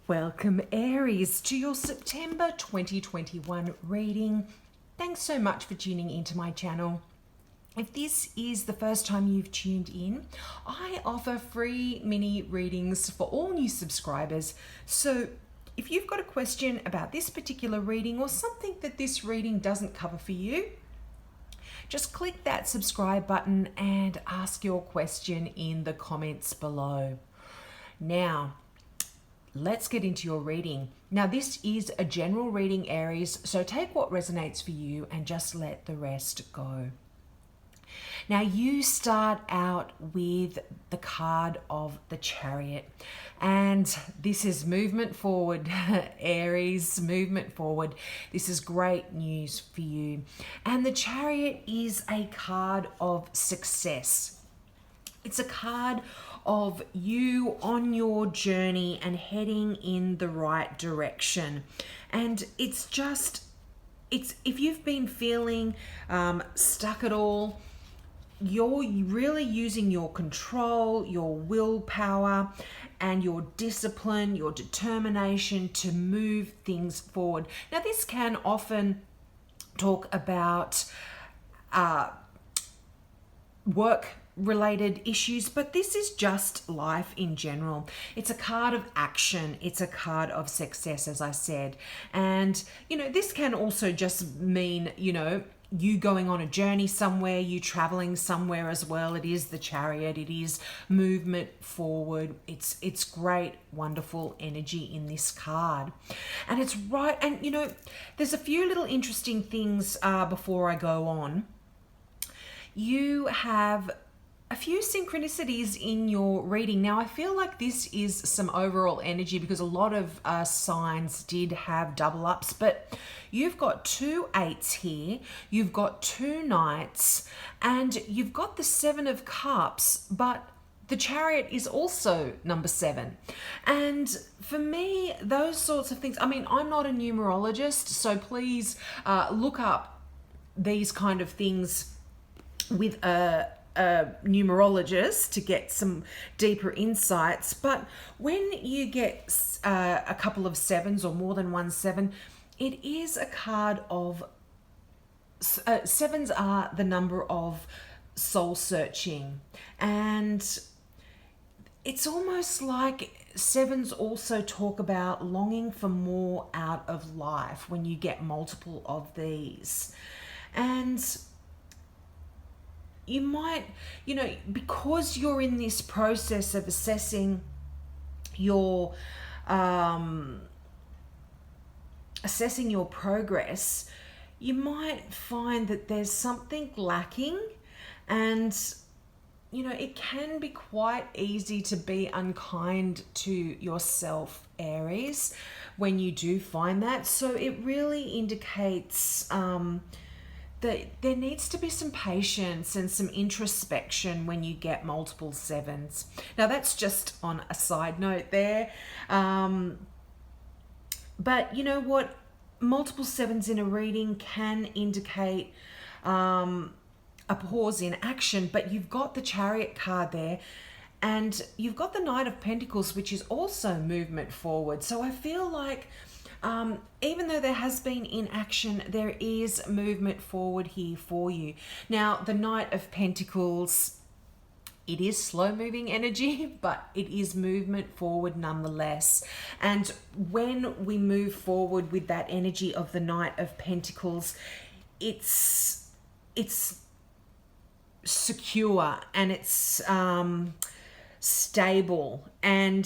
Welcome Aries to your September 2021 reading. Thanks so much for tuning into my channel. If this is the first time you've tuned in, I offer free mini readings for all new subscribers. So if you've got a question about this particular reading or something that this reading doesn't cover for you, just click that subscribe button and ask your question in the comments below. Now, let's get into your reading. Now, this is a general reading, Aries, so take what resonates for you and just let the rest go. Now, you start out with the card of the Chariot, and this is movement forward, Aries, movement forward. This is great news for you. And the Chariot is a card of success. It's a card of you on your journey and heading in the right direction. And it's if you've been feeling stuck at all, you're really using your control, your willpower, and your discipline, your determination to move things forward. Now, this can often talk about work related issues, but this is just life in general. It's a card of action. It's a card of success, as I said. And, this can also just mean, you going on a journey somewhere, you traveling somewhere as well. It is the Chariot. It is movement forward. It's great, wonderful energy in this card. And it's right. And, there's a few little interesting things before I go on. You have a few synchronicities in your reading. Now, I feel like this is some overall energy because a lot of signs did have double ups, but you've got 2 8s here, you've got 2 Knights, and you've got the 7 of Cups, but the Chariot is also number 7. And for me, those sorts of things, I'm not a numerologist, so please look up these kind of things with a numerologist to get some deeper insights. But when you get a couple of 7s or more than one 7, it is a card of 7s are the number of soul searching, and it's almost like 7s also talk about longing for more out of life when you get multiple of these. And you might, because you're in this process of assessing your progress, you might find that there's something lacking, and it can be quite easy to be unkind to yourself, Aries, when you do find that. So it really indicates that there needs to be some patience and some introspection when you get multiple 7s. Now, that's just on a side note there. But you know what? Multiple 7s in a reading can indicate a pause in action, but you've got the Chariot card there, and you've got the Knight of Pentacles, which is also movement forward. So I feel like even though there has been inaction, there is movement forward here for you. Now, the Knight of Pentacles, it is slow moving energy, but it is movement forward nonetheless. And when we move forward with that energy of the Knight of Pentacles, it's secure, and it's stable, and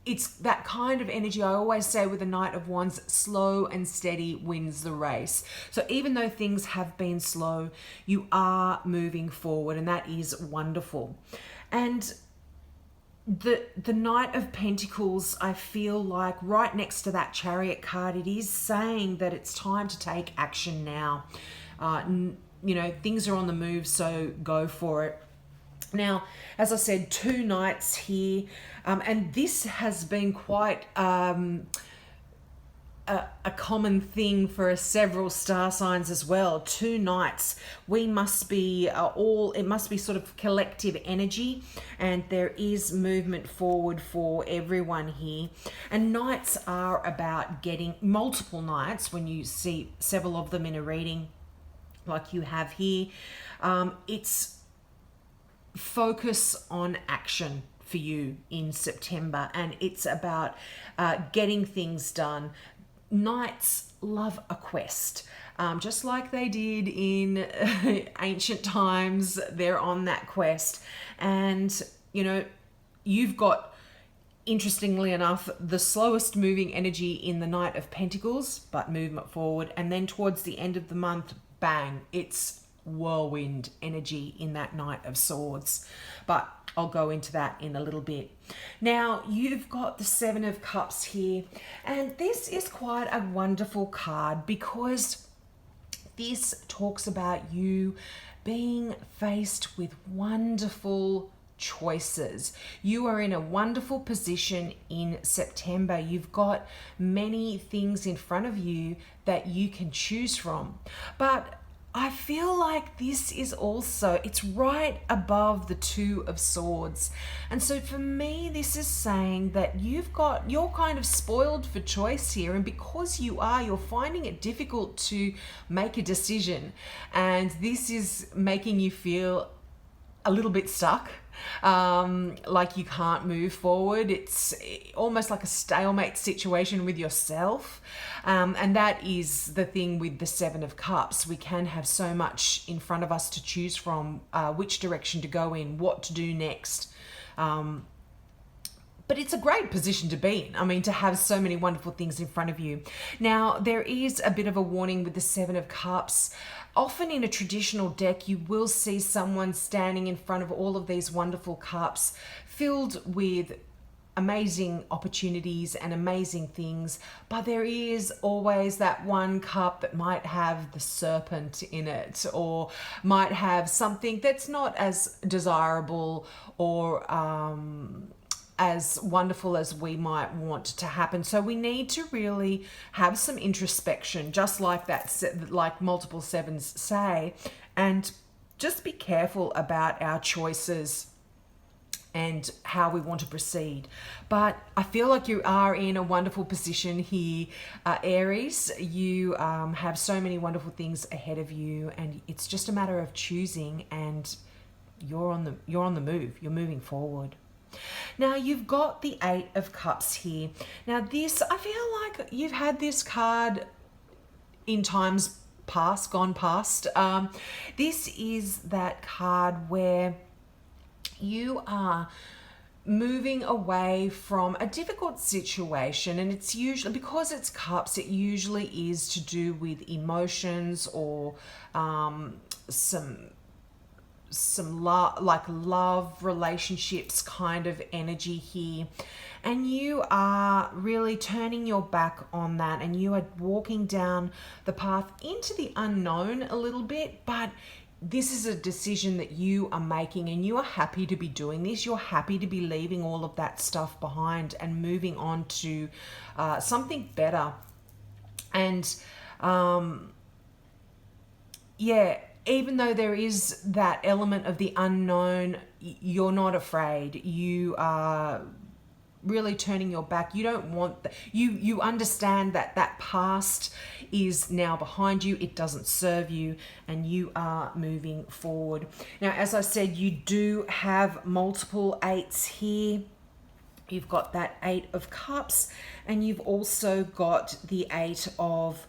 it's that kind of energy. I always say with the Knight of Wands, slow and steady wins the race. So even though things have been slow, you are moving forward, and that is wonderful. And the Knight of Pentacles, I feel like right next to that Chariot card, it is saying that it's time to take action now. Things are on the move, so go for it. Now, as I said, 2 Knights here, and this has been quite a common thing for several star signs as well. 2 nights, we must be it must be sort of collective energy, and there is movement forward for everyone here. And nights are about getting multiple nights. When you see several of them in a reading like you have here, it's focus on action for you in September, and it's about getting things done. Knights love a quest, just like they did in ancient times. They're on that quest, and you've got, interestingly enough, the slowest moving energy in the Knight of Pentacles, but movement forward. And then towards the end of the month, bang, it's whirlwind energy in that Knight of Swords. But I'll go into that in a little bit. Now, you've got the 7 of Cups here, and this is quite a wonderful card because this talks about you being faced with wonderful choices. You are in a wonderful position in September. You've got many things in front of you that you can choose from. But I feel like this is also, it's right above the 2 of Swords. And so for me, this is saying that you're kind of spoiled for choice here. And because you're finding it difficult to make a decision. And this is making you feel a little bit stuck, like you can't move forward. It's almost like a stalemate situation with yourself. And that is the thing with the 7 of Cups. We can have so much in front of us to choose from, which direction to go in, what to do next. But it's a great position to be in. I mean, to have so many wonderful things in front of you. Now, there is a bit of a warning with the 7 of Cups. Often in a traditional deck, you will see someone standing in front of all of these wonderful cups filled with amazing opportunities and amazing things, but there is always that one cup that might have the serpent in it, or might have something that's not as desirable or as wonderful as we might want to happen. So we need to really have some introspection, just like like multiple sevens say, and just be careful about our choices and how we want to proceed. But I feel like you are in a wonderful position here, Aries. You have so many wonderful things ahead of you, and it's just a matter of choosing, and you're on the move. You're moving forward. Now, you've got the 8 of Cups here. Now, this, I feel like you've had this card in times past, gone past. This is that card where you are moving away from a difficult situation, and it's usually, because it's cups, it usually is to do with emotions or some love relationships kind of energy here. And you are really turning your back on that, and you are walking down the path into the unknown a little bit. But this is a decision that you are making, and you are happy to be doing this. You're happy to be leaving all of that stuff behind and moving on to something better. And even though there is that element of the unknown, you're not afraid. You are really turning your back. You don't want that. You understand that that past is now behind you. It doesn't serve you, and you are moving forward. Now, as I said, you do have multiple 8s here. You've got that 8 of Cups, and you've also got the 8 of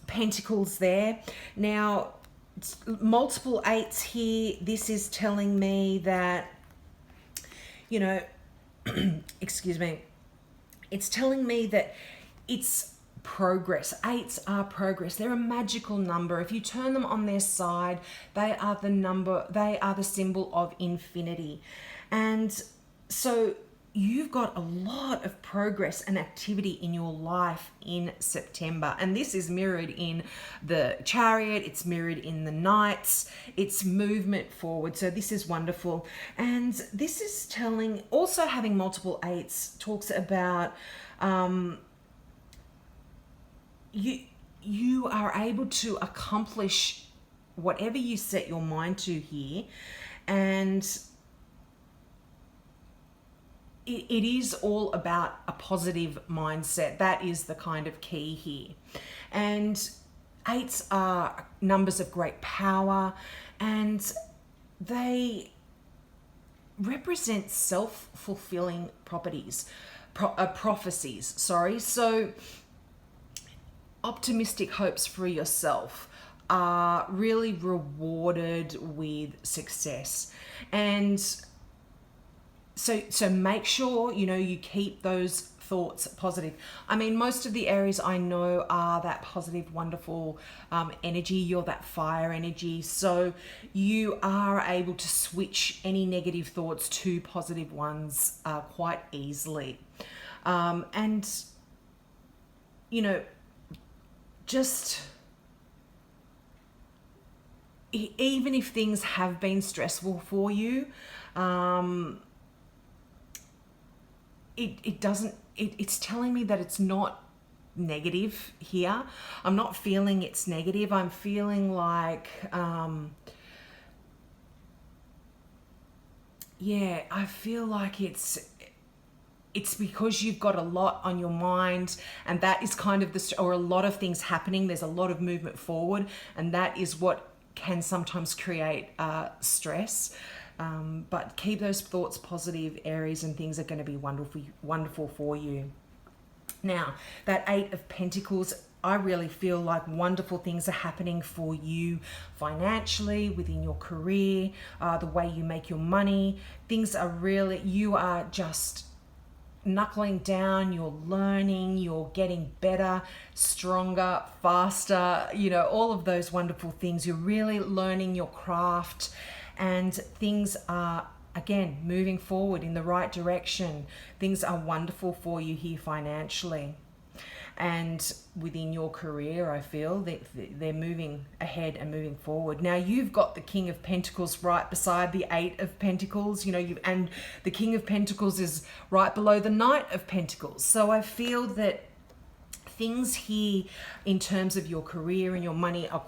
Pentacles there. Now, multiple 8s here. This is telling me that, excuse me, it's telling me that it's progress. 8s are progress. They're a magical number. If you turn them on their side, they are the symbol of infinity. And so you've got a lot of progress and activity in your life in September. And this is mirrored in the Chariot. It's mirrored in the Knights. It's movement forward. So this is wonderful. And this is telling, also having multiple 8s talks about you are able to accomplish whatever you set your mind to here, and it is all about a positive mindset. That is the kind of key here. And eights are numbers of great power, and they represent self-fulfilling prophecies. So optimistic hopes for yourself are really rewarded with success. And so make sure, you keep those thoughts positive. I mean, most of the Aries I know are that positive, wonderful energy. You're that fire energy. So you are able to switch any negative thoughts to positive ones quite easily. And, just even if things have been stressful for you, it's telling me that it's not negative here. I'm not feeling it's negative. I'm feeling like, I feel like it's because you've got a lot on your mind, and that is kind of or a lot of things happening. There's a lot of movement forward, and that is what can sometimes create stress. But keep those thoughts positive, Aries, and things are going to be wonderful for you. Now, that Eight of Pentacles, I really feel like wonderful things are happening for you financially, within your career, the way you make your money. Things are really, you are just knuckling down, you're learning, you're getting better, stronger, faster, all of those wonderful things. You're really learning your craft, and things are, again, moving forward in the right direction. Things are wonderful for you here financially. And within your career, I feel that they're moving ahead and moving forward. Now, you've got the King of Pentacles right beside the Eight of Pentacles, and the King of Pentacles is right below the Knight of Pentacles. So I feel that things here in terms of your career and your money are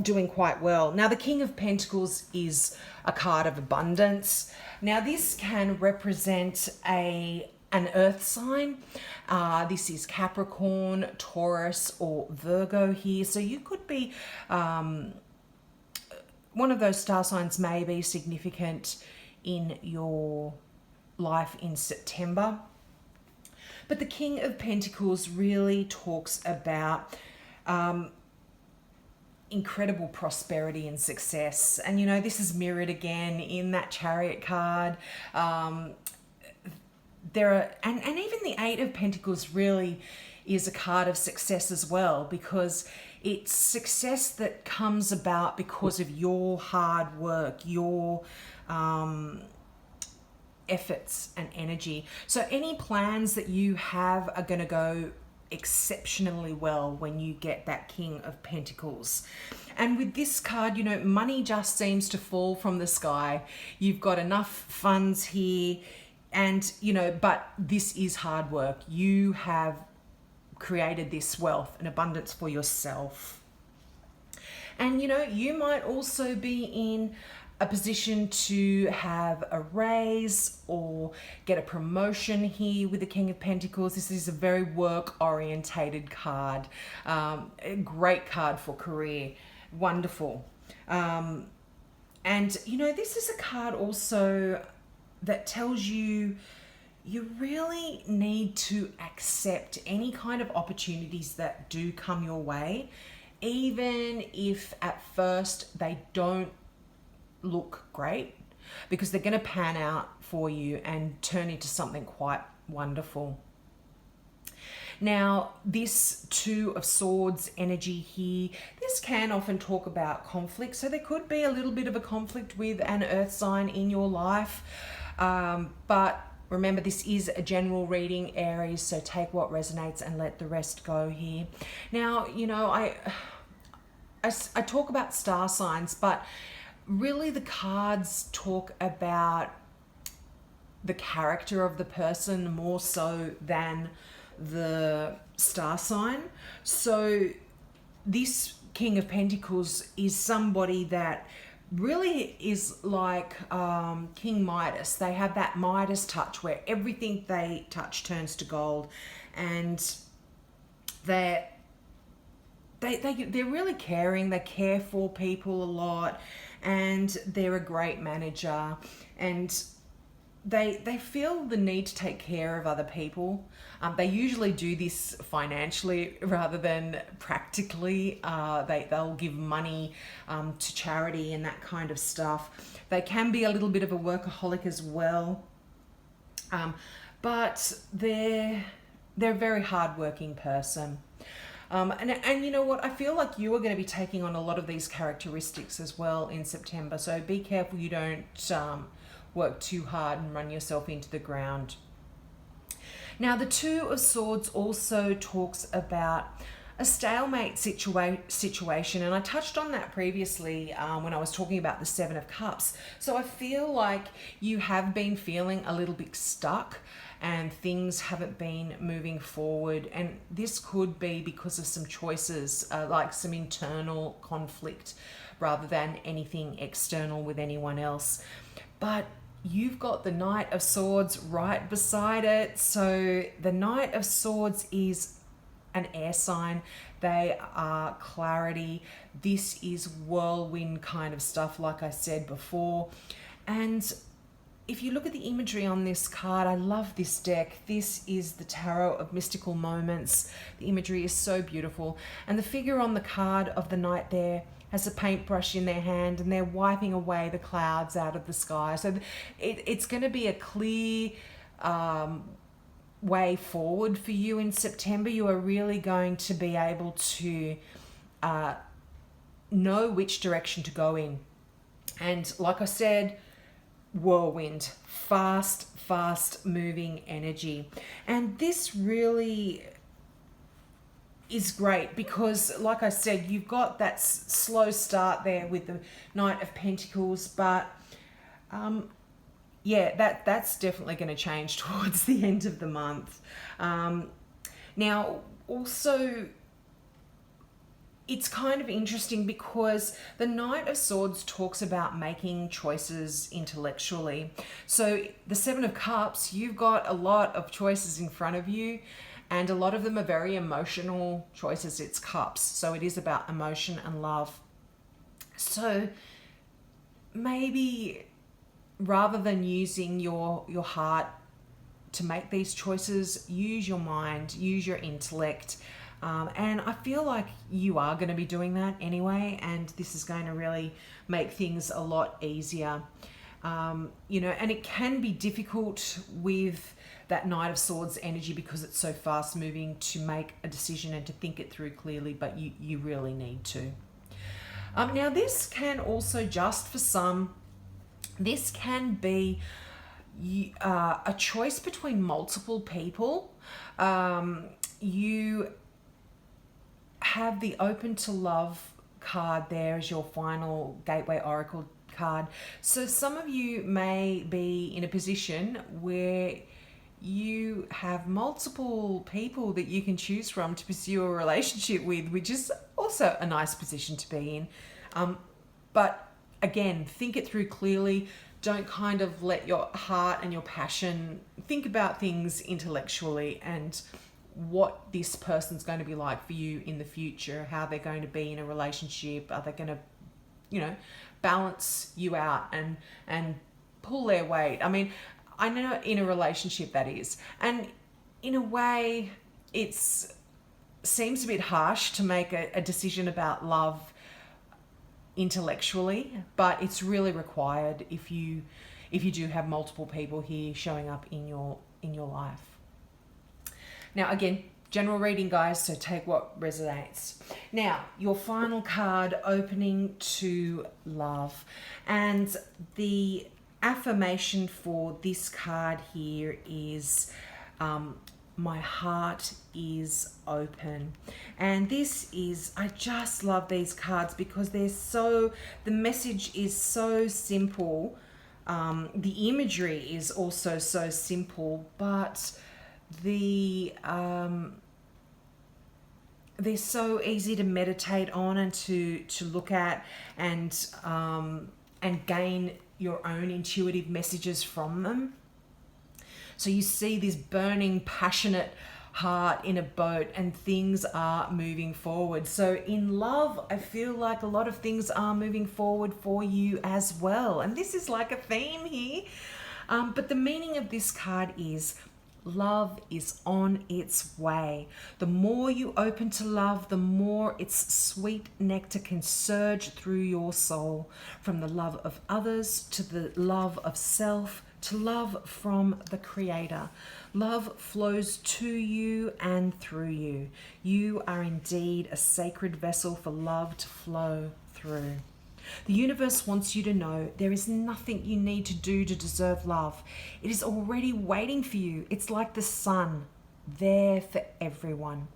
doing quite well. Now, the King of Pentacles is a card of abundance. Now, this can represent an earth sign. This is Capricorn, Taurus, or Virgo here. So you could be, one of those star signs may be significant in your life in September. But the King of Pentacles really talks about incredible prosperity and success. And, this is mirrored again in that Chariot card. There are, and even the Eight of Pentacles really is a card of success as well, because it's success that comes about because of your hard work, your efforts and energy. So any plans that you have are going to go exceptionally well when you get that King of Pentacles. And with this card, money just seems to fall from the sky. You've got enough funds here. And, but this is hard work. You have created this wealth and abundance for yourself. And, you might also be in a position to have a raise or get a promotion here with the King of Pentacles. This is a very work-orientated card. A great card for career. Wonderful. And, this is a card also that tells you really need to accept any kind of opportunities that do come your way, even if at first they don't look great, because they're going to pan out for you and turn into something quite wonderful. Now, this Two of Swords energy here, this can often talk about conflict. So there could be a little bit of a conflict with an earth sign in your life. But remember, this is a general reading, Aries, so take what resonates and let the rest go here. Now, I talk about star signs, but really the cards talk about the character of the person more so than the star sign. So this King of Pentacles is somebody that really is like King Midas. They have that Midas touch where everything they touch turns to gold, and they're really caring. They care for people a lot, and they're a great manager, and they feel the need to take care of other people. They usually do this financially rather than practically. They'll give money to charity and that kind of stuff. They can be a little bit of a workaholic as well, but they're a very hardworking person. And you know what? I feel like you are going to be taking on a lot of these characteristics as well in September. So be careful you don't work too hard and run yourself into the ground. Now, the Two of Swords also talks about a stalemate situation, and I touched on that previously when I was talking about the Seven of Cups. So I feel like you have been feeling a little bit stuck and things haven't been moving forward, and this could be because of some choices, like some internal conflict rather than anything external with anyone else. But you've got the Knight of Swords right beside it. So the Knight of Swords is an air sign. They are clarity. This is whirlwind kind of stuff, like I said before. And if you look at the imagery on this card, I love this deck. This is the Tarot of Mystical Moments. The imagery is so beautiful. And the figure on the card of the Knight there has a paintbrush in their hand, and they're wiping away the clouds out of the sky. So it's going to be a clear way forward for you in September. You are really going to be able to know which direction to go in. And like I said, whirlwind, fast moving energy. And this really is great because, like I said, you've got that slow start there with the Knight of Pentacles, but yeah, that's definitely going to change towards the end of the month. Now, also, it's kind of interesting because the Knight of Swords talks about making choices intellectually. So the Seven of Cups, you've got a lot of choices in front of you, and a lot of them are very emotional choices. It's cups, so it is about emotion and love. So maybe rather than using your heart to make these choices, use your mind, use your intellect. And I feel like you are going to be doing that anyway, and this is going to really make things a lot easier. You know, and it can be difficult with that Knight of Swords energy because it's so fast moving to make a decision and to think it through clearly, but you really need to. Now, this can also, just for some, this can be a choice between multiple people. You have the Open to Love card there as your final Gateway Oracle card. So some of you may be in a position where you have multiple people that you can choose from to pursue a relationship with, which is also a nice position to be in. But again, think it through clearly. Don't kind of let your heart and your passion think about things intellectually and what this person's going to be like for you in the future, how they're going to be in a relationship, are they going to, you know, balance you out and pull their weight. I mean, I know in a relationship that is, and in a way it's seems a bit harsh to make a decision about love intellectually, but it's really required if you do have multiple people here showing up in your life. Now, again, general reading, guys, so take what resonates. Now, your final card, Opening to Love. And the affirmation for this card here is my heart is open. And this is, I just love these cards because they're so, the message is so simple. The imagery is also so simple, but they're so easy to meditate on and to look at, and gain your own intuitive messages from them. So you see this burning, passionate heart in a boat, and things are moving forward. So in love, I feel like a lot of things are moving forward for you as well. And this is like a theme here. But the meaning of this card is love is on its way. The more you open to love, the more its sweet nectar can surge through your soul, from the love of others to the love of self to love from the Creator. Love flows to you and through you. You are indeed a sacred vessel for love to flow through. The universe wants you to know there is nothing you need to do to deserve love. It is already waiting for you. It's like the sun, there for everyone.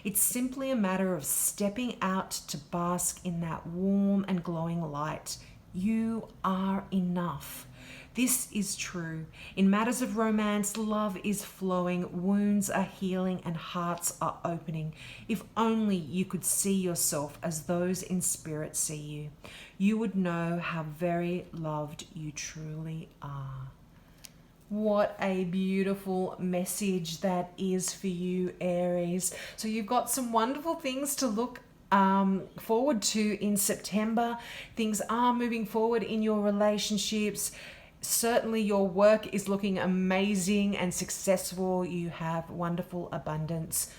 It's simply a matter of stepping out to bask in that warm and glowing light. You are enough. This is true. In matters of romance, love is flowing, wounds are healing, and hearts are opening. If only you could see yourself as those in spirit see you, you would know how very loved you truly are. What a beautiful message that is for you, Aries. So you've got some wonderful things to look forward to in September. Things are moving forward in your relationships. Certainly your work is looking amazing and successful. You have wonderful abundance.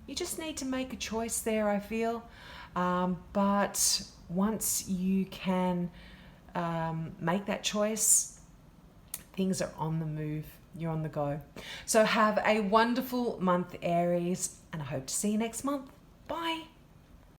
You just need to make a choice there, I feel. But once you can make that choice, things are on the move. You're on the go. So have a wonderful month, Aries, and I hope to see you next month. Bye.